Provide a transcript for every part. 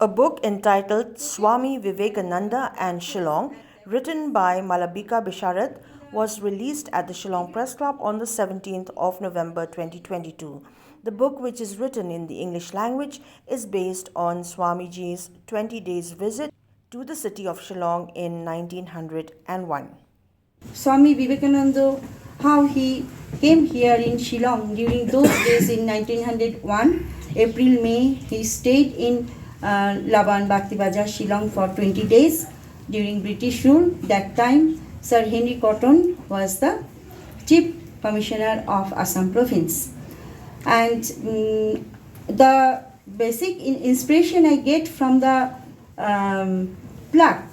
A book entitled Swami Vivekananda and Shillong, written by Malabika Bisharad, was released at the Shillong Press Club on the 17th of November 2022. The book, which is written in the English language, is based on Swamiji's 20 days visit to the city of Shillong in 1901. Swami Vivekananda, how he came here in Shillong during those days in 1901, April, May, he stayed in Laban Bhakti Bazaar, Shillong for 20 days during British rule. That time, Sir Henry Cotton was the Chief Commissioner of Assam Province. And the basic inspiration I get from the plaque,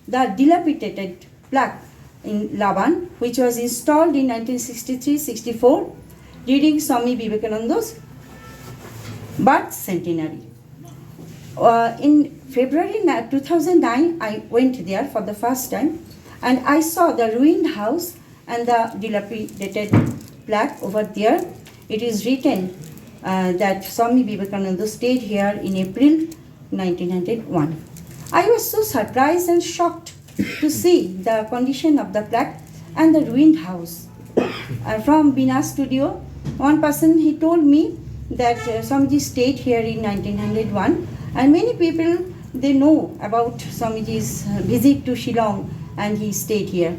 the dilapidated plaque in Laban, which was installed in 1963-64 during Swami Vivekananda's birth centenary. In February 2009, I went there for the first time and I saw the ruined house and the dilapidated plaque over there. It is written that Swami Vivekananda stayed here in April 1901. I was so surprised and shocked to see the condition of the plaque and the ruined house. From Bina studio, one person he told me that Swamiji stayed here in 1901, and many people they know about Swamiji's visit to Shillong and he stayed here.